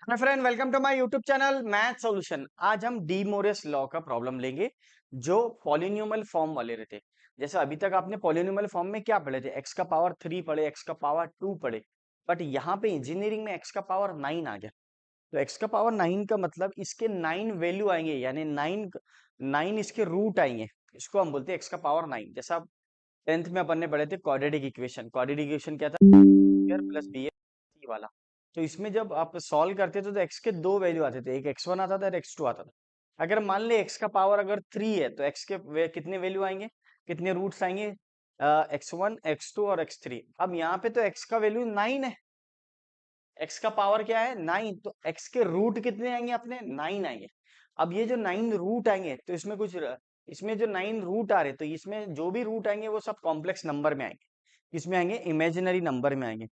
Hi friend, welcome to my YouTube channel math solution. आज हम De Moivre's law का problem लेंगे जो पॉलिनोमियल फॉर्म वाले रहते। जैसे अभी तक आपने पॉलिनोमियल फॉर्म में क्या पढ़े थे, एक्स का पावर 3 पढ़े, एक्स का पावर 2 पढ़े। बट यहाँ पे इंजीनियरिंग में एक्स का पावर 9 आ गया। तो एक्स का पावर 9 का मतलब इसके 9 वैल्यू आएंगे, यानी 9 इसके रूट आएंगे। इसको हम बोलते हैं एक्स का पावर 9। जैसा 10th में अपन ने पढ़े थे क्वाड्रेटिक इक्वेशन। क्वाड्रेटिक इक्वेशन क्या था, स्क्वायर प्लस बी वाला। तो इसमें जब आप सॉल्व करते थे तो एक्स के दो वैल्यू आते थे, एक x1 आता था और x2 आता था। अगर मान ले एक्स का पावर अगर 3 है तो एक्स के कितने वैल्यू आएंगे, कितने रूट्स आएंगे, x1 x2 और x3। अब यहाँ पे तो x का वैल्यू 9 है, एक्स का पावर क्या है 9, तो एक्स के रूट कितने आएंगे अपने 9 आएंगे। अब ये जो 9 रूट आएंगे तो इसमें इसमें जो 9 रूट आ रहे तो इसमें जो भी रूट आएंगे वो सब कॉम्प्लेक्स नंबर में आएंगे। इसमें आएंगे इमेजिनरी नंबर में आएंगे।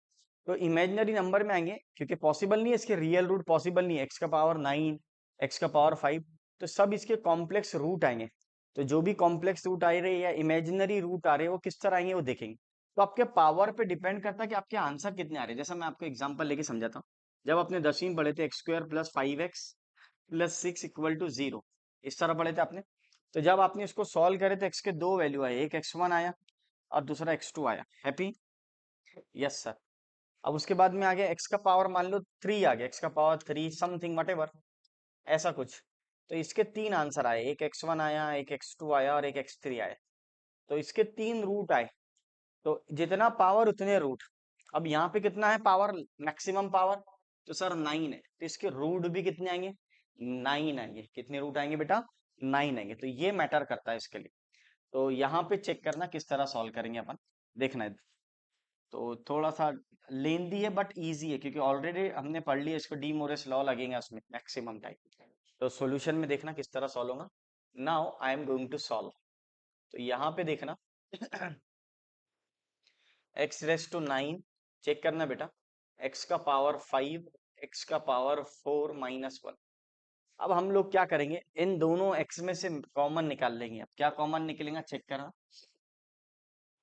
तो इमेजिनरी नंबर में आएंगे क्योंकि पॉसिबल नहीं है इसके रियल रूट, पॉसिबल नहीं है। एक्स का पावर 9, एक्स का पावर 5, तो सब इसके कॉम्प्लेक्स रूट आएंगे। तो जो भी कॉम्प्लेक्स रूट आ रहे या इमेजिनरी रूट आ रहे हैं वो किस तरह आएंगे वो देखेंगे। तो आपके पावर पे डिपेंड करता है कि आपके आंसर कितने आ रहे हैं। जैसा मैं आपको एग्जांपल लेके समझाता हूँ। जब आपने 10वीं में पढ़े थे x square plus 5x plus 6 equal to 0, इस तरह पढ़े थे आपने। तो जब आपने इसको सॉल्व करे तो एक्स के दो वैल्यू आए, एक x1 आया और दूसरा x2 आया। हैप्पी? Yes sir. अब उसके बाद में आ गया एक्स का पावर मान लो 3 आ गया, एक्स का पावर 3 समथिंग वट एवर, ऐसा कुछ। तो इसके तीन आंसर आए, एक x1 आया, एक x2 आया और एक x3 आया। तो इसके तीन रूट आए। तो जितना पावर उतने रूट। अब यहाँ पे कितना है पावर, मैक्सिमम पावर, तो सर 9 है, तो इसके रूट भी कितने आएंगे 9 आएंगे। कितने रूट आएंगे बेटा 9 आएंगे। तो ये मैटर करता है इसके लिए। तो यहाँ पे चेक करना किस तरह सॉल्व करेंगे अपन, देखना है। तो थोड़ा सा लेंदी है बट इजी है क्योंकि ऑलरेडी हमने पढ़ लिया इसको, डी मोरिस लॉ लगेगा उसमें मैक्सिमम टाइम। तो सॉल्यूशन में देखना किस तरह सॉल्व होगा। Now I am going to solve. तो यहाँ पे देखना एक्स रेस टू 9 चेक करना बेटा, एक्स का पावर 5, एक्स का पावर 4 माइनस 1। अब हम लोग क्या करेंगे, इन दोनों एक्स में से कॉमन निकाल लेंगे। अब क्या कॉमन निकलेगा चेक करना।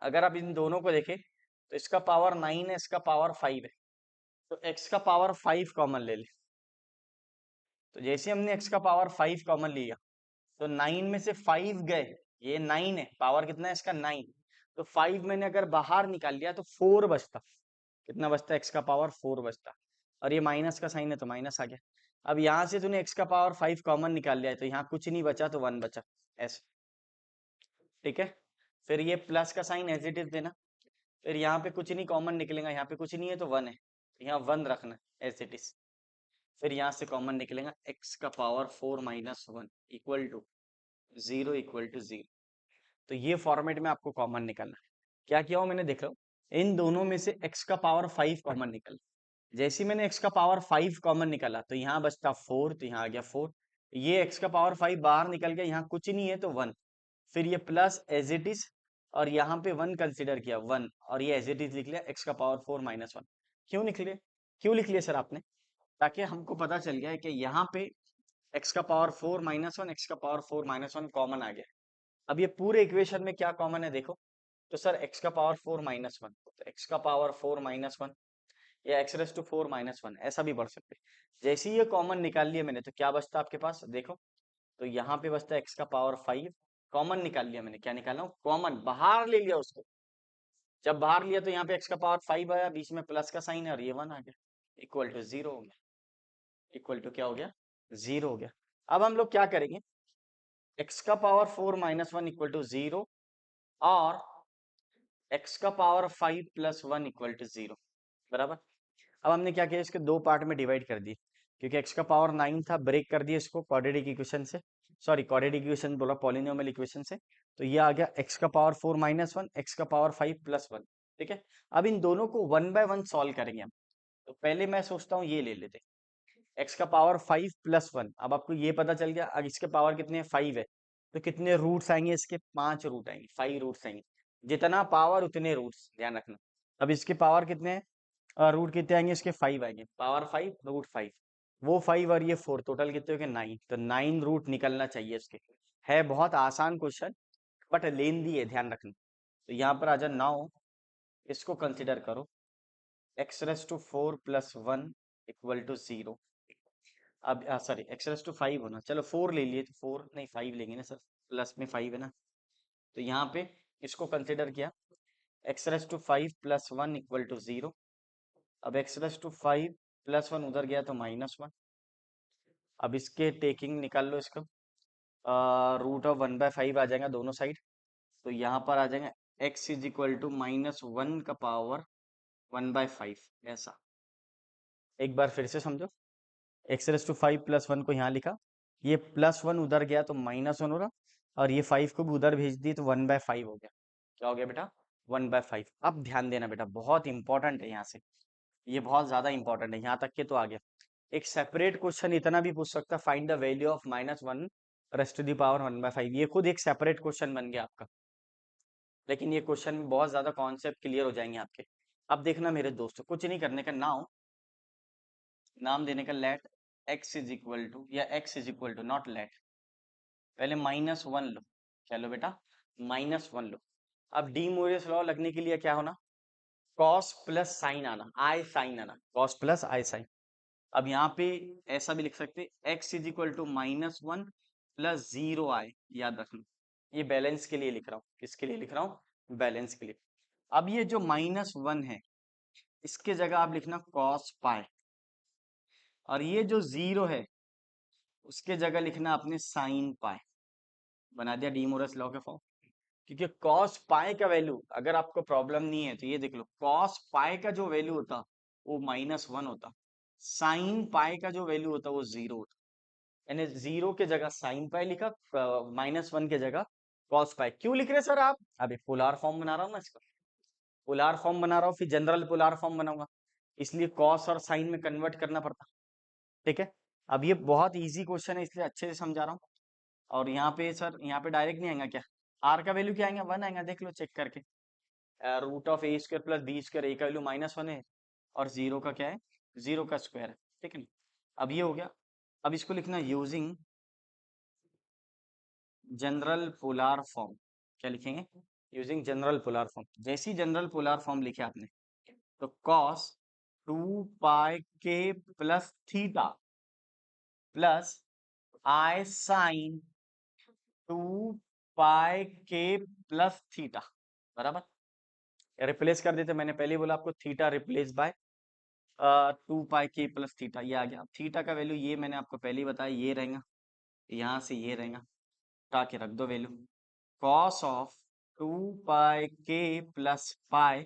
अगर आप इन दोनों को देखें तो इसका पावर 9 है, इसका पावर 5 है। तो एक्स का पावर 5 कॉमन ले ले। तो जैसे हमने एक्स का पावर 5 कॉमन लिया तो 9 में से 5 गए, ये 9 है, पावर कितना है इसका 9। तो 5 मैंने अगर बाहर निकाल लिया तो 4 बचता। कितना बचता, एक्स का पावर 4 बचता। और ये माइनस का साइन है तो माइनस आ गया। अब यहाँ से तूने एक्स का पावर 5 कॉमन निकाल लिया है तो यहाँ कुछ नहीं बचा तो 1 बचा, ऐसे। ठीक है। फिर ये प्लस का साइन एज इट इज देना। फिर यहाँ पे कुछ नहीं कॉमन निकलेगा, यहाँ पे कुछ नहीं है तो 1 है, यहाँ 1 रखना एज इट इज। फिर यहाँ से कॉमन निकलेगा एक्स का power 4 minus 1 equal to 0 equal to 0। तो ये फॉर्मेट में आपको कॉमन निकालना है। क्या किया हो मैंने, देख लो इन दोनों में से एक्स का पावर 5 कॉमन निकल। जैसे ही मैंने एक्स का पावर 5 कॉमन निकाला तो यहाँ बचता 4, तो यहाँ आ गया 4। ये एक्स का पावर 5 बाहर निकल गया, यहाँ कुछ नहीं है तो 1। फिर ये प्लस एज इट इज, और यहाँ पे 1 कंसिडर किया 1, और ये एज इट इज लिख लिया एक्स का पावर 4 माइनस 1। क्यों लिख लिया, क्यों लिख लिया सर आपने? ताकि हमको पता चल गया है कि यहाँ पे एक्स का पावर 4 माइनस 1, एक्स का पावर 4 माइनस 1 कॉमन आ गया। अब ये पूरे इक्वेशन में क्या कॉमन है देखो। तो सर एक्स का पावर 4 माइनस 1, तो एक्स का पावर 4 माइनस 1 या एक्स रेस टू 4 माइनस 1 ऐसा भी बढ़ सकते हैं। जैसे ही ये कॉमन निकाल लिया मैंने तो क्या बचता आपके पास देखो। तो यहाँ पे बचता है एक्स का पावर 5, कॉमन निकाल लिया मैंने। क्या निकाला हूँ, कॉमन बाहर ले लिया उसको। जब बाहर लिया तो यहाँ पे एक्स का पावर 5 आया, बीच में प्लस का साइन है और ये 1 आ गया, इक्वल टू 0 हो गया। इक्वल टू क्या हो गया, 0 हो गया। अब हम लोग क्या करेंगे, एक्स का पावर 4 माइनस 1 इक्वल टू 0 और एक्स का पावर 5 प्लस 1 इक्वल टू 0 बराबर। अब हमने क्या किया, इसके दो पार्ट में डिवाइड कर दिए। क्योंकि एक्स का पावर 9 था, ब्रेक कर दिया इसको क्वाड्रेटिक इक्वेशन से, सॉरी क्वाड्रेटिक इक्वेशन बोला, पॉलिनोमियल इक्वेशन से। तो ये आ गया एक्स का पावर 4 माइनस 1, एक्स का पावर 5 प्लस 1। ठीक है। अब इन दोनों को 1 बाय 1 सॉल्व करेंगे हम। तो पहले मैं सोचता हूँ ये ले लेते, एक्स का पावर 5 प्लस 1। अब आपको ये पता चल गया, अब इसके पावर कितने हैं 5 है, तो कितने रूट्स आएंगे इसके, 5 रूट आएंगे, 5 रूट्स आएंगे। जितना पावर उतने रूट्स, ध्यान रखना। अब इसके पावर कितने हैं, रूट कितने आएंगे इसके, 5 आएंगे, पावर 5 रूट 5, वो 5 और ये 4, टोटल कितने हो गए 9। तो 9 रूट निकलना चाहिए इसके। है बहुत आसान क्वेश्चन बट लेंदी है, ध्यान रखना। तो यहाँ पर आ जाओ 9, इसको कंसिडर करो, x raise to 4 plus 1 equal to 0। अब सॉरी एक्स रेस टू 5 होना, चलो 4 ले लिए तो 4 नहीं 5 लेंगे ना सर, प्लस में 5 है ना, तो यहाँ पे इसको कंसिडर किया x raise to 5 plus 1 equal to 0। अब एक्स रेस टू 5 प्लस 1 उधर गया तो -1। अब इसके टेकिंग निकाल लो इसका, रूट ऑफ 1/5 आ जाएगा दोनों साइड, तो यहाँ पर आ जाएगा x इज इक्वल टू -1 का पावर 1/5 ऐसा। एक बार फिर से समझो, एक्स रेस टू 5 प्लस 1 को यहाँ लिखा, ये +1 उधर गया तो -1 हो रहा, और ये 5 को भी उधर भेज दी तो 1/5 हो गया। क्या हो गया बेटा? 1/5। अब ध्यान देना बेटा, बहुत इंपॉर्टेंट है यहाँ से, ये बहुत ज्यादा इंपॉर्टेंट है, यहाँ तक के तो आ गया। एक सेपरेट क्वेश्चन इतना भी पूछ सकता, find the value of -1 raised to the power 1/5, ये खुद एक सेपरेट क्वेश्चन बन गया आपका, लेकिन ये क्वेश्चन में बहुत ज्यादा कॉन्सेप्ट क्लियर हो जाएंगे आपके। अब देखना मेरे दोस्तों, कुछ नहीं करने का, नाम देने का let x is equal to, या x is equal to naught let, पहले -1 लो। क्या लो बेटा? -1 लो। अब डी मोरियस लॉ लगने के लिए क्या होना? कॉस प्लस साइन आना, आई साइन आना, कॉस प्लस आई साइन। अब यहाँ पे ऐसा भी लिख सकते x is equal to -1 plus 0 i, याद रखना, ये बैलेंस के लिए लिख रहा हूँ। किसके लिए लिख रहा हूँ? बैलेंस के लिए। अब ये जो -1 है, इसके जगह आप लिखना कॉस पाई, और ये जो 0 है उसके जगह लिखना अपने साइन पाई। बना दिया डी मोरस लॉ के फॉर्म। क्योंकि कॉस पाई का वैल्यू, अगर आपको प्रॉब्लम नहीं है तो ये देख लो, कॉस पाई का जो वैल्यू होता वो -1 होता, साइन पाई का जो वैल्यू होता वो 0 होता। यानी 0 के जगह साइन पाई लिखा, -1 के जगह कॉस पाई। क्यों लिख रहे सर आप? अभी पोलार फॉर्म बना रहा हूँ ना इसका, पोलार फॉर्म बना रहा हूँ, फिर जनरल पोलार फॉर्म बनाऊंगा, इसलिए कॉस और साइन में कन्वर्ट करना पड़ता। ठीक है, अब ये बहुत इजी क्वेश्चन है इसलिए अच्छे से समझा रहा हूँ। और यहाँ पे सर, यहाँ पे डायरेक्ट नहीं आएगा क्या? आर का वैल्यू क्या आएगा? 1 आएगा, देख लो चेक करके। Root of a square plus b square, a का वैल्यू -1 है, और 0 का क्या है? 0 का स्क्वायर है। ठीक है ना? अब ये हो गया। अब इसको लिखना यूजिंग जनरल पोलार फॉर्म। क्या लिखेंगे? Using general polar form. जैसी जनरल पोलार फॉर्म लिखे आपने, तो कॉस 2 के plus theta plus i sign 2 के प्लस थीटा, बराबर। रिप्लेस कर देते, मैंने पहले बोला आपको, थीटा रिप्लेस बाय 2 के प्लस थीटा, ये आ गया। थीटा का वैल्यू ये मैंने आपको पहले ही बताया, ये रहेगा, यहाँ से ये रहेगा, हटा के रख दो वैल्यू। कॉस ऑफ 2 के plus pi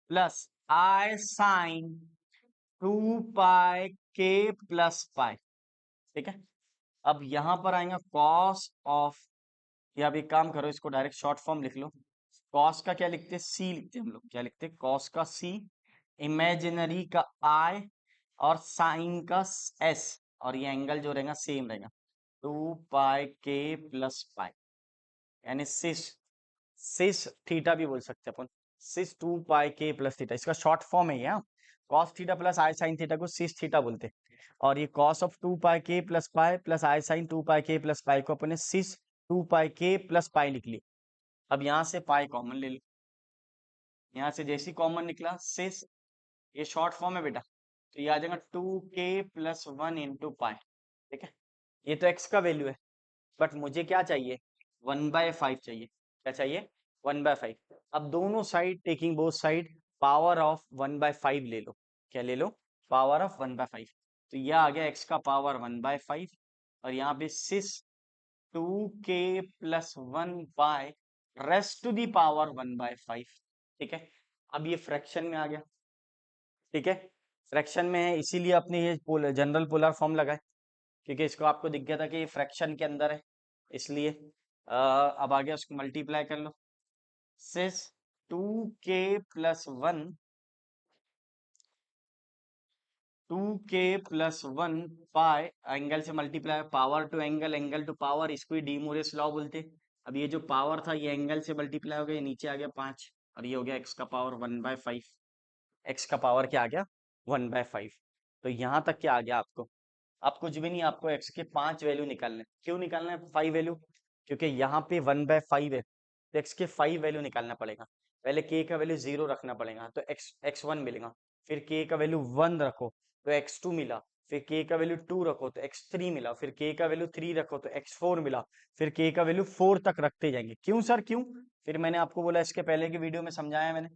plus i sign 2 के प्लस पाई। ठीक है, अब यहाँ पर आएगा कॉस ऑफ, या अब एक काम करो, इसको डायरेक्ट शॉर्ट फॉर्म लिख लो। कॉस का क्या लिखते हैं? सी लिखते हैं हम लोग। क्या लिखते हैं? कॉस का सी, इमेजिनरी का आई, और साइन का एस, और ये एंगल जो रहेगा सेम रहेगा, 2 के प्लस पाई, यानी सिस, सिस थीटा भी बोल सकते हैं अपन, सिस 2 के प्लस थीटा, इसका शॉर्ट फॉर्म है ये। Cos theta plus i sine theta को सिस थीटा बोलते हैं, और ये कॉस ऑफ 2 के plus pi plus i sign 2 के प्लस पाई को अपने सिस 2 के प्लस पाई लिख ली। अब यहाँ से पाई कॉमन ले लो, यहाँ से जैसी कॉमन निकला सिस, ये शॉर्ट फॉर्म है बेटा, तो ये आ जाएगा 2 के प्लस 1 इंटू पाई। ठीक है, ये तो एक्स का वैल्यू है, बट मुझे क्या चाहिए? 1/5 चाहिए। क्या चाहिए? 1/5। अब दोनों side, taking both side, power of 1/5 ले लो। क्या ले लो? Power of 1/5। तो यह आ गया x का पावर 1/5, और यहाँ पे सिस 2 के plus 1 by raised to the power 1/5। ठीक है, अब ये फ्रैक्शन में आ गया। ठीक है, फ्रैक्शन में है, इसीलिए अपने ये जनरल पोलर फॉर्म लगाए, क्योंकि इसको आपको दिख गया था कि ये फ्रैक्शन के अंदर है, इसलिए अब आ गया, उसको मल्टीप्लाई कर लो। सिस 2 के प्लस 1, 2 के प्लस 1 पाई, एंगल से multiply, power to angle, angle to power, इसको ही डी मोरिस लॉ बोलते। अब ये जो पावर था ये एंगल से मल्टीप्लाई हो गया, नीचे आ गया 5, और ये हो गया x का पावर 1/5। x का पावर क्या आ गया? 1/5। तो यहाँ तक क्या आ गया आपको? आप कुछ भी नहीं, आपको x के 5 वैल्यू निकालने। क्यों निकालना है 5 वैल्यू? क्योंकि यहाँ पे 1/5 है, तो x के 5 वैल्यू निकालना पड़ेगा। पहले k का वैल्यू 0 रखना पड़ेगा, तो x x1 मिलेगा, फिर k का वैल्यू 1 रखो तो x2 मिला, फिर k का वैल्यू 2 रखो तो x3 मिला, फिर k का वैल्यू 3 रखो तो x4 मिला, फिर k का वैल्यू 4 तक रखते जाएंगे। क्यों सर क्यों? फिर मैंने आपको बोला, इसके पहले की वीडियो में समझाया मैंने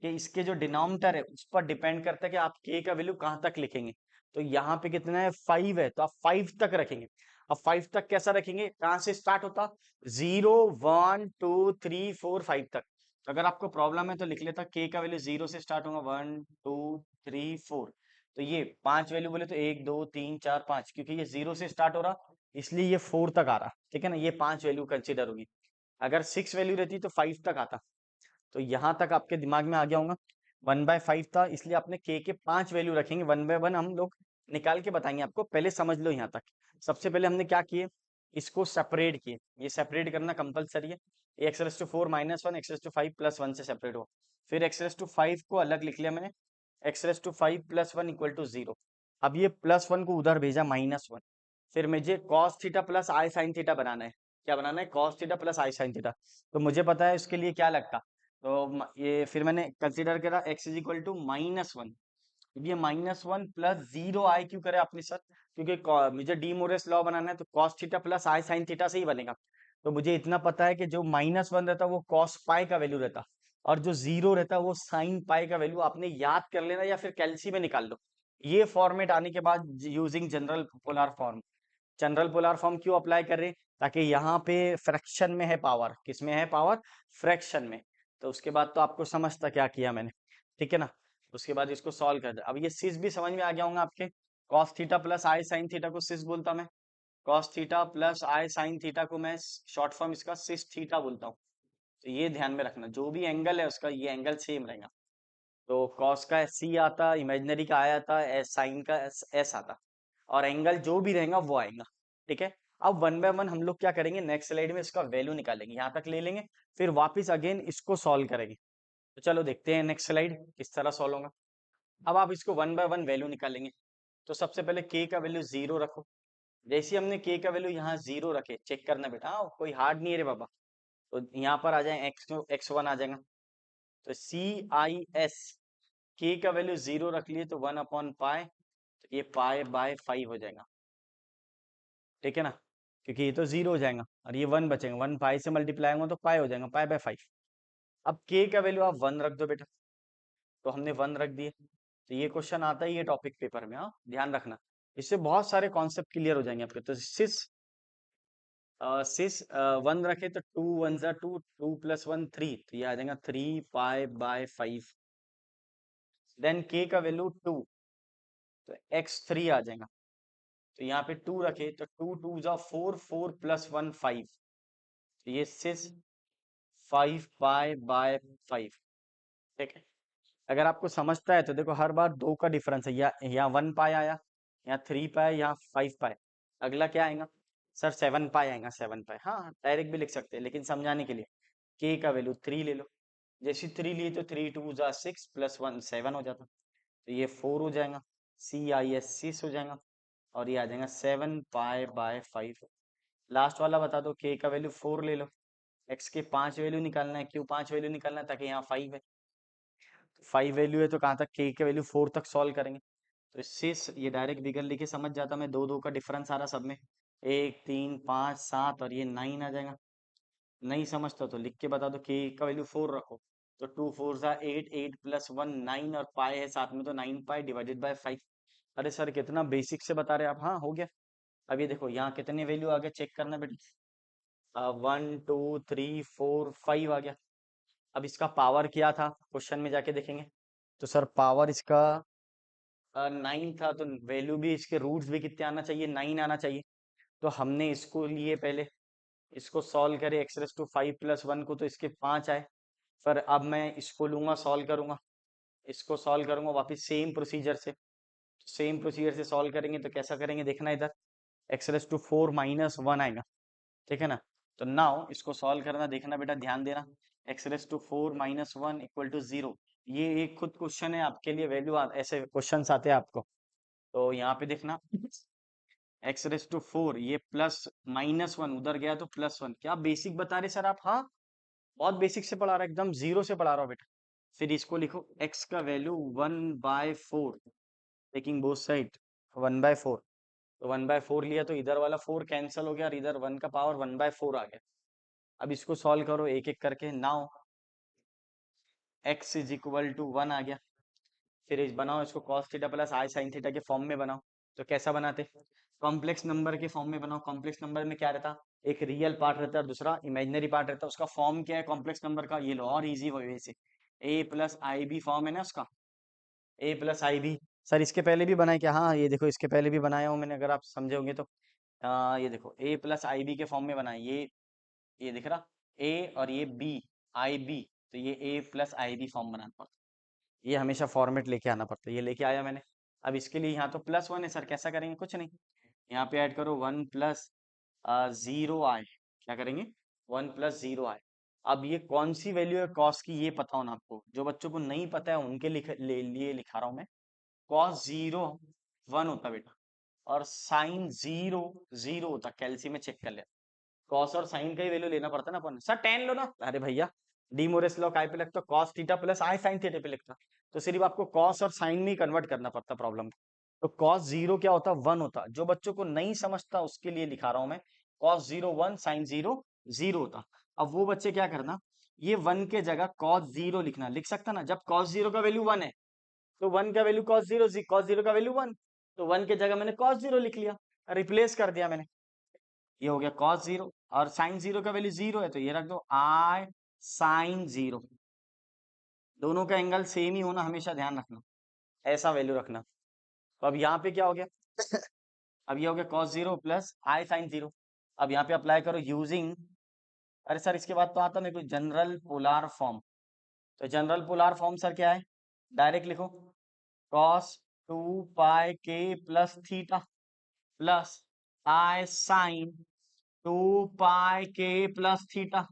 कि इसके जो डिनोमिनेटर है उस पर डिपेंड करता है कि आप k का वैल्यू कहाँ तक लिखेंगे। तो यहाँ पे कितना है 5 है, तो आप 5 तक रखेंगे। अब 5 तक कैसा रखेंगे, कहाँ से स्टार्ट होता, 0 1 2 3 4 5 तक। तो अगर आपको प्रॉब्लम है तो लिख लेता k का वैल्यू 0 से स्टार्ट होगा, 1 2 3 4। तो ये 5 वैल्यू बोले तो 1 2 3 4 5, क्योंकि ये 0 से स्टार्ट हो रहा इसलिए ये 4 तक आ रहा, ठीक है ना। ये 5 वैल्यू कंसिडर होगी। अगर 6 वैल्यू रहती तो 5 तक आता। तो यहाँ तक आपके दिमाग में आ गया होगा। 1/5 था इसलिए आपने के 5 वैल्यू रखेंगे, 1/1 हम लोग निकाल के बताएंगे आपको, पहले समझ लो यहाँ तक। सबसे पहले हमने क्या किए, इसको सेपरेट किए। ये सेपरेट करना कंपलसरी है। x⁴ - 1 x⁵ प्लस 1 से सेपरेट हो। फिर x⁵ को अलग लिख लिया मैंने, x⁵ प्लस 1 इक्वल टू 0। अब ये +1 को उधर भेजा -1। फिर मुझे cos theta plus i sine theta बनाना है। क्या बनाना है, cos theta plus i sine theta. तो मुझे पता है उसके लिए क्या लगता। तो ये फिर मैंने कंसीडर करा x इज इक्वल टू -1। ये -1 प्लस 0 आई क्यों करे आपने सर, क्योंकि मुझे डी मोरेस लॉ बनाना है तो cos theta plus i sine theta से ही बनेगा। तो मुझे इतना पता है कि जो -1 रहता है वो cos पाई का वैल्यू रहता, और जो 0 रहता है वो साइन पाई का वैल्यू। आपने याद कर लेना या फिर कैलसी में निकाल लो। ये फॉर्मेट आने के बाद using general polar form. General polar form क्यों अप्लाई कर रहे हैं, ताकि यहाँ पे फ्रैक्शन में है पावर, किसमें है पावर, फ्रैक्शन में। तो उसके बाद तो आपको समझता क्या किया मैंने, ठीक है ना। उसके बाद इसको सॉल्व कर दे। अब ये सिस भी समझ में आ गया होगा आपके। cos theta plus i sine theta को सिस बोलता मैं। cos theta plus i sine theta को मैं शॉर्ट फॉर्म इसका सिस थीटा बोलता हूँ। तो ये ध्यान में रखना, जो भी एंगल है उसका ये एंगल सेम रहेगा। तो cos का सी आता, इमेजिनरी का आई आता, साइन का एस आता, और एंगल जो भी रहेगा वो आएगा, ठीक है। अब 1/1 हम लोग क्या करेंगे, नेक्स्ट स्लाइड में इसका वैल्यू निकालेंगे, यहाँ तक ले लेंगे, फिर वापस अगेन इसको सॉल्व करेंगे। तो चलो देखते हैं नेक्स्ट स्लाइड किस तरह सॉल्व होगा। अब आप इसको 1/1 वैल्यू निकालेंगे। तो सबसे पहले k का वैल्यू 0 रखो। जैसे हमने k का वैल्यू यहाँ 0 रखे, चेक करना बेटा, कोई हार्ड नहीं है रे बाबा। तो यहाँ पर आ जाए x1 आ जाएगा। तो CIS, k का वैल्यू 0 रख लिए तो 1/पाई, तो ये पाई/5 हो जाएगा, ठीक है ना। क्योंकि ये तो 0 हो जाएगा और ये 1 बचेगा, 1 पाई से मल्टीप्लाई होगा तो पाई हो जाएगा, पाई/5। अब k का वैल्यू आप 1 रख दो बेटा। तो हमने 1 रख दिए। तो ये क्वेश्चन आता ही है टॉपिक पेपर में, हाँ ध्यान रखना। इससे बहुत सारे कॉन्सेप्ट क्लियर हो जाएंगे आपके। तो सिस 1 रखे तो 2 1 जा 2, 2 + 1 3, तो ये आ जाएगा 3 पाई/5। देन k का वैल्यू 2, तो x3 आ जाएगा। तो यहाँ पे 2 रखे तो 2 2 जा 4, 4 + 1 5, तो ये सिस 5 पाई/5, ठीक है। अगर आपको समझता है तो देखो हर बार 2 का डिफरेंस है, या यहाँ 1 पाई आया, यहाँ 3 पाई, यहाँ 5 पाई। अगला क्या आएगा सर, 7 पाई आएगा, 7 पाई। हाँ डायरेक्ट भी लिख सकते हैं, लेकिन समझाने के लिए k का वैल्यू 3 ले लो। जैसे 3 लिए तो 3 2 जा 6 + 1 7 हो जाता। तो ये 4 हो जाएगा, CIS 6 हो जाएगा, और ये आ जाएगा 7 पाई/5। लास्ट वाला बता दो, k का वैल्यू 4 ले लो। x के 5 वैल्यू निकालना है, क्यों 5 वैल्यू निकालना है, ताकि यहाँ 5 है। 5 वैल्यू है तो कहाँ तक, k के वैल्यू 4 तक सॉल्व करेंगे। तो इससे ये डायरेक्ट फिगर लिखे समझ जाता मैं, 2 2 का डिफरेंस आ रहा सब में, 1 3 5 7 और ये 9 आ जाएगा। नहीं समझता तो लिख के बता दो, k का वैल्यू 4 रखो। तो 2 4 जा 8, 8 + 1 9, और पाई है साथ में तो 9 पाई डिवाइडेड बाय 5। अरे सर कितना बेसिक से बता रहे आप। हाँ हो गया। अब ये देखो यहाँ कितने वैल्यू आ गए, चेक करना बेटा। 1 2 3 4 5 आ गया। अब इसका पावर क्या था, क्वेश्चन में जाके देखेंगे। तो सर पावर इसका 9 था, तो वैल्यू भी इसके रूट्स भी कितने आना चाहिए, 9 आना चाहिए। तो हमने इसको लिए पहले, इसको सॉल्व करे x⁵ + 1 को, तो इसके 5 आए। पर अब मैं इसको लूंगा, सॉल्व करूंगा, इसको सॉल्व करूंगा वापस सेम प्रोसीजर से। सेम प्रोसीजर से सॉल्व करेंगे तो कैसा करेंगे देखना, इधर x⁴ - 1 आएगा, ठीक है ना। तो नाउ इसको सॉल्व करना, देखना बेटा ध्यान देना। x⁴ - 1 equal to 0। ये एक खुद क्वेश्चन है आपके लिए, वैल्यू ऐसे क्वेश्चंस आते हैं आपको। तो यहाँ पे देखना x⁴ ये +-1 उधर गया तो +1। क्या बेसिक बता रहे सर आप, हाँ बहुत बेसिक से पढ़ा रहा, एकदम 0 से पढ़ा रहा हूँ बेटा। फिर इसको लिखो x का वैल्यू 1/4, टेकिंग बोथ साइड 1/4, तो 1/4 लिया तो इधर वाला 4 कैंसिल हो गया और इधर 1 का पावर 1/4 आ गया। अब इसको सॉल्व करो एक एक करके। Now x is equal to 1 आ गया। फिर बनाओ इसको cos theta plus i sine theta के फॉर्म में बनाओ। तो कैसा बनाते? कॉम्प्लेक्स नंबर के फॉर्म में बनाओ। कॉम्प्लेक्स नंबर में क्या रहता? एक रियल पार्ट रहता है, दूसरा इमेजिनरी पार्ट रहता है। उसका फॉर्म क्या है कॉम्प्लेक्स नंबर का? ये लो, और इजी वे से a plus i b form है ना उसका, a plus i b. Sir इसके पहले भी बनाए क्या? हाँ ये देखो इसके पहले भी बनाया हूँ मैंने, अगर आप समझे होंगे तो। ये देखो a प्लस आई बी के फॉर्म में बनाए। ये दिख रहा a और ये b, आई बी, तो ये a plus i b form बनाना पड़ता है। ये हमेशा फॉर्मेट लेके आना पड़ता है, ये लेके आया मैंने। अब इसके लिए यहाँ तो +1 है सर, कैसा करेंगे? कुछ नहीं, यहाँ पे ऐड करो 1 प्लस 0i। क्या करेंगे? 1 प्लस 0i। अब ये कौन सी वैल्यू है कॉस की, ये पता हो ना आपको। जो बच्चों को नहीं पता है उनके लिए लिखा रहा हूँ मैं। कॉस 0 1 होता बेटा, और साइन 0 0 होता। कैल्सी में चेक कर ले, कॉस और साइन का ही वैल्यू लेना पड़ता है ना अपन। सर टेन लो ना, अरे भैया डी मोरेस लॉ काय पे लगता? Cos theta plus i sine theta पे लगता। तो सिर्फ आपको कॉस और साइन में ही कन्वर्ट करना पड़ता प्रॉब्लम। तो कॉस 0 क्या होता? 1 होता। जो बच्चों को नहीं समझता उसके लिए लिखा रहा हूं मैं, कॉस 0 1, साइन 0 0 होता। अब वो बच्चे क्या करना, ये 1 के जगह कॉस 0 लिखना, लिख सकता ना। जब कॉस 0 का वैल्यू 1 है तो 1 का वैल्यू कॉस 0, कॉस 0 का वैल्यू 1, तो 1 के जगह मैंने कॉस 0 लिख लिया, रिप्लेस कर दिया मैंने। ये हो गया कॉस 0, और साइन 0 का वैल्यू 0 है तो ये रख दो आई साइन 0। दोनों का एंगल सेम ही होना, हमेशा ध्यान रखना, ऐसा वैल्यू रखना। तो अब यहाँ पे क्या हो गया? अब ये हो गया cos 0 प्लस आई साइन 0। अब यहाँ पे अप्लाई करो यूजिंग, अरे सर इसके बाद तो आता मेरे को जनरल पोलार फॉर्म। तो जनरल पोलार फॉर्म सर क्या है? डायरेक्ट लिखो, cos 2 पाई के plus theta plus i sign 2 पाई के प्लस थीटा।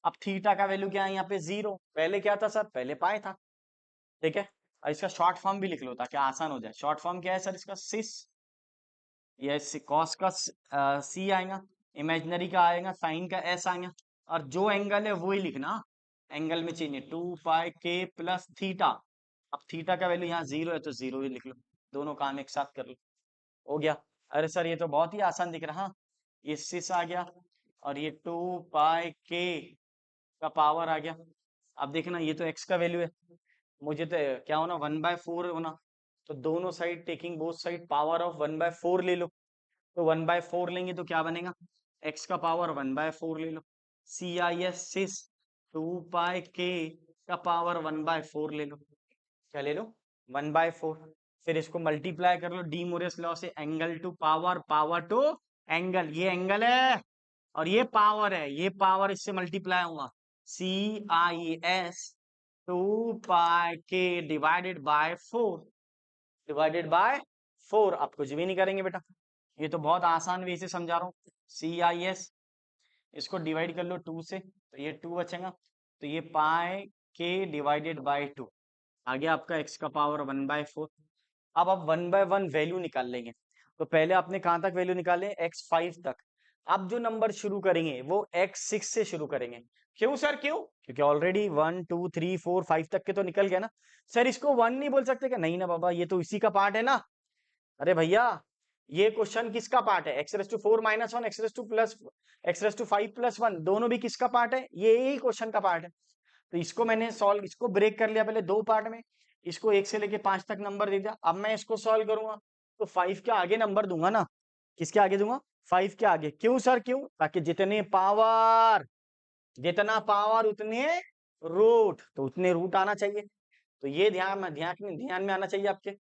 अब थीटा का वैल्यू क्या है यहाँ पे? 0। पहले क्या था सर? पहले पाई था, ठीक है। और इसका शॉर्ट फॉर्म भी लिख लो ताकि आसान हो जाए। शॉर्ट फॉर्म क्या है सर इसका? सिस। ये कॉस का सी आएगा, इमेजिनरी का आएगा, साइन का एस आएगा, और जो एंगल है वो ही लिखना, एंगल में चेंज है। 2 पाई के प्लस थीटा। अब थीटा का वैल्यू यहाँ 0 है तो 0 ही लिख लो, दोनों काम एक साथ कर लो, हो गया। अरे सर ये तो बहुत ही आसान दिख रहा। ये सिस आ गया और ये 2 पाई के का पावर आ गया। अब देखना ये तो x का वैल्यू है, मुझे तो क्या होना? 1/4 होना। तो दोनों side taking both side power of 1/4 ले लो। तो 1/4 लेंगे तो क्या बनेगा? x का पावर 1/4 ले लो। सी आई एस सिस 2 पाई के का पावर 1/4 ले लो। क्या ले लो? 1/4। फिर इसको मल्टीप्लाई कर लो डी मोरिस लॉ से, angle to power, power to angle. ये एंगल है और ये पावर है, ये पावर इससे मल्टीप्लाई होगा। सी आई एस 2 पाई के डिवाइडेड बाय 4, डिवाइडेड बाय 4। आप कुछ भी नहीं करेंगे बेटा, ये तो बहुत आसान वे से समझा रहा हूँ। सी आई एस, इसको डिवाइड कर लो 2 से तो ये 2 बचेगा, तो ये पाई के डिवाइडेड बाय 2 आ गया आपका x का पावर 1/4। अब आप 1/1 वैल्यू निकाल लेंगे। तो पहले आपने कहां तक वैल्यू निकाले? x5 तक। अब जो नंबर शुरू करेंगे वो x6 से शुरू करेंगे। क्यों सर क्यों? क्योंकि ऑलरेडी 1 2 3 4 5 तक के तो निकल गया ना। सर इसको 1 नहीं बोल सकते क्या? नहीं ना बाबा, ये तो इसी का पार्ट है ना। अरे भैया ये क्वेश्चन किसका पार्ट है? x⁴ - 1, x⁵ दोनों भी किसका पार्ट है? ये ही क्वेश्चन का पार्ट है। तो इसको मैंने सॉल्व, इसको ब्रेक कर लिया पहले दो पार्ट में। इसको 1 से लेके 5 तक नंबर दे दिया। अब मैं इसको सॉल्व करूंगा तो 5 के आगे नंबर दूंगा ना। किसके आगे दूंगा? 5 के आगे। क्यों सर क्यों? ताकि जितने पावर, जितना पावर उतने रूट, तो उतने रूट आना चाहिए। तो ये ध्यान में आना चाहिए आपके।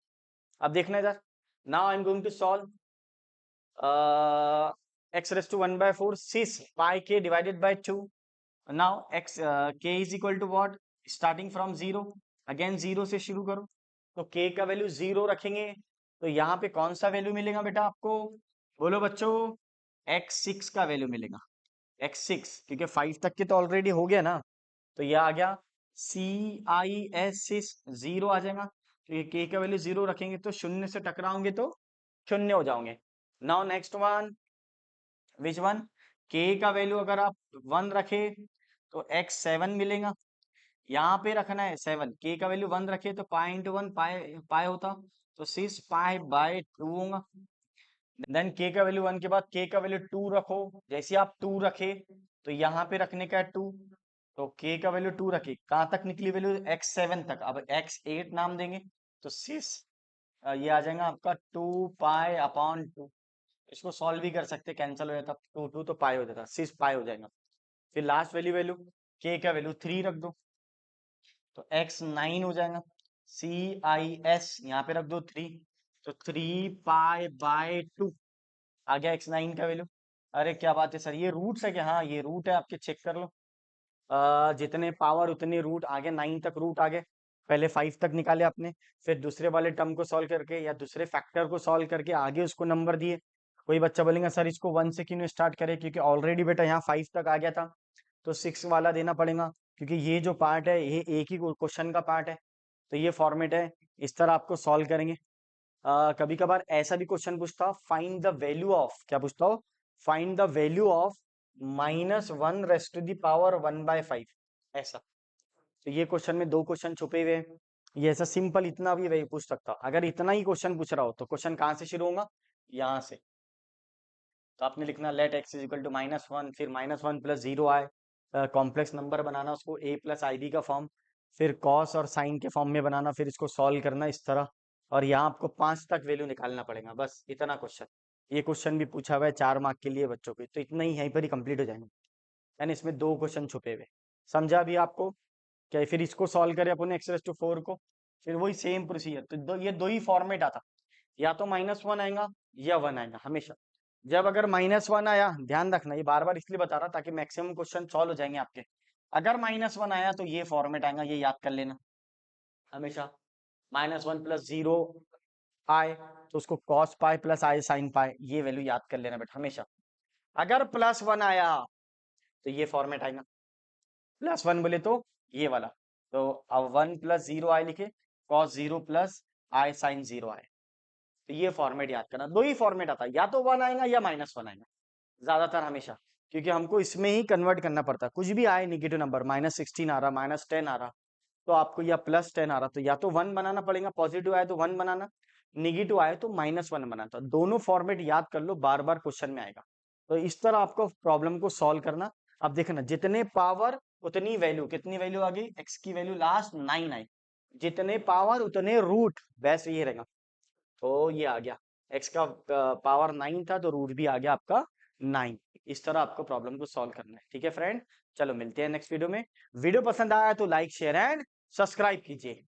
अब देखना इधर, now I am going to solve x⁴ 6 pi के divided by 2। now x k is equal to what? starting from 0, again 0 से शुरू करो। तो k का वैल्यू 0 रखेंगे तो यहाँ पे कौन सा वैल्यू मिलेगा बेटा आपको? बोलो बच्चों, x6 का वैल्यू मिलेगा। x6 क्योंकि 5 तक के तो ऑलरेडी हो गया ना, तो ये आ गया CIS 0 आ जाएगा। तो ये k का वैल्यू 0 रखेंगे तो शून्य से टकराओगे तो शून्य हो जाओगे। Now next one, which one? k का वैल्यू अगर आप 1 रखे तो x7 मिलेगा। यहाँ पे रखना है 7, k का वैल्यू 1 रखे तो पाई इंटू 1 पाई होता, तो 6 पाई बाय 2 होगा। देन के का वैल्यू 1 के बाद के का वैल्यू 2 रखो। जैसे आप 2 रखे तो यहाँ पे रखने का है 2, तो के का वैल्यू 2 रखे, कहाँ तक निकली वैल्यू, x7 तक। अब x8 नाम देंगे तो 6 ये आ जाएगा आपका 2 पाई/2। इसको सॉल्व भी कर सकते, कैंसिल हो जाता, 2 तो पाई हो जाता, 6 पाई हो जाएगा। फिर लास्ट वैल्यू वैल्यू के का वैल्यू 3 रख दो तो x9 हो जाएगा। CIS यहाँ पे रख दो 3, तो 3 पाई/2 आ गया x9 का वैल्यू। अरे क्या बात है सर, ये रूट्स है क्या? हाँ ये रूट है आपके, चेक कर लो। जितने पावर उतने रूट, आगे 9 तक रूट आ गए। पहले 5 तक निकाले आपने, फिर दूसरे वाले टर्म को सॉल्व करके या दूसरे फैक्टर को सॉल्व करके आगे उसको नंबर दिए। कोई बच्चा बोलेगा सर इसको 1 से क्यों स्टार्ट करे, क्योंकि ऑलरेडी बेटा यहाँ 5 तक आ गया था, तो 6 वाला देना पड़ेगा, क्योंकि ये जो पार्ट है ये एक ही क्वेश्चन का पार्ट है। तो ये फॉर्मेट है, इस तरह आपको सॉल्व करेंगे। कभी कभार ऐसा भी क्वेश्चन पूछता, फाइंड द वैल्यू ऑफ, क्या पूछता हो, फाइंड द वैल्यू ऑफ -1⁻⁵ ऐसा। तो ये क्वेश्चन में 2 क्वेश्चन छुपे हुए हैं। ये ऐसा सिंपल इतना भी वही पूछ सकता, अगर इतना ही क्वेश्चन पूछ रहा हो तो क्वेश्चन कहाँ से शुरू होगा, यहाँ से। तो आपने लिखना लेट x इक्वल टू -1, फिर -1 + 0 आए, कॉम्प्लेक्स नंबर बनाना उसको a + ib का फॉर्म, फिर कॉस और साइन के फॉर्म में बनाना, फिर इसको सॉल्व करना इस तरह, और यहाँ आपको 5 तक वैल्यू निकालना पड़ेगा, बस इतना क्वेश्चन। ये क्वेश्चन भी पूछा हुआ है 4 मार्क के लिए बच्चों के, तो इतना ही यहीं पर ही कंप्लीट हो जाएंगे। यानी इसमें 2 क्वेश्चन छुपे हुए, समझा भी आपको क्या? फिर इसको सॉल्व करें अपन x⁴ को, फिर वही सेम प्रोसीजर। तो ये दो ही फॉर्मेट आता, या तो -1 आएगा या 1 आएगा हमेशा। जब अगर -1 आया, ध्यान रखना, ये बार बार इसलिए बता रहा ताकि मैक्सिमम क्वेश्चन सॉल्व हो जाएंगे आपके। अगर -1 आया तो ये फॉर्मेट आएगा, ये याद कर लेना हमेशा। -1 + 0 आए तो उसको cos पाई + i sin पाई, ये वैल्यू याद कर लेना बेटा हमेशा। अगर +1 आया तो ये फॉर्मेट आएगा, +1 बोले तो ये वाला। तो अब 1 + 0 आए लिखे, cos 0 + i sin 0 आए, तो ये फॉर्मेट याद करना। 2 ही फॉर्मेट आता है, या तो 1 आएगा या -1 आएगा, ज्यादातर हमेशा, क्योंकि हमको इसमें ही कन्वर्ट करना पड़ता है। कुछ भी आए नेगेटिव नंबर, -16 आ रहा, -10 आ रहा, तो आपको, या +10 आ रहा, तो या तो 1 बनाना पड़ेगा, पॉजिटिव आए तो 1 बनाना, निगेटिव आए तो -1 बनाना। तो दोनों फॉर्मेट याद कर लो, बार बार क्वेश्चन में आएगा। तो इस तरह आपको प्रॉब्लम को सॉल्व करना। अब देखना, जितने पावर उतनी वैल्यू, कितनी वैल्यू आ गई, x की वैल्यू लास्ट 9 आई, जितने पावर उतने रूट, वैसे ये रहेगा। तो ये आ गया, x का पावर 9 था तो रूट भी आ गया आपका 9। इस तरह आपको प्रॉब्लम को सॉल्व करना है, ठीक है फ्रेंड। चलो मिलते हैं नेक्स्ट वीडियो में। वीडियो पसंद आया तो लाइक शेयर एंड सब्सक्राइब कीजिए।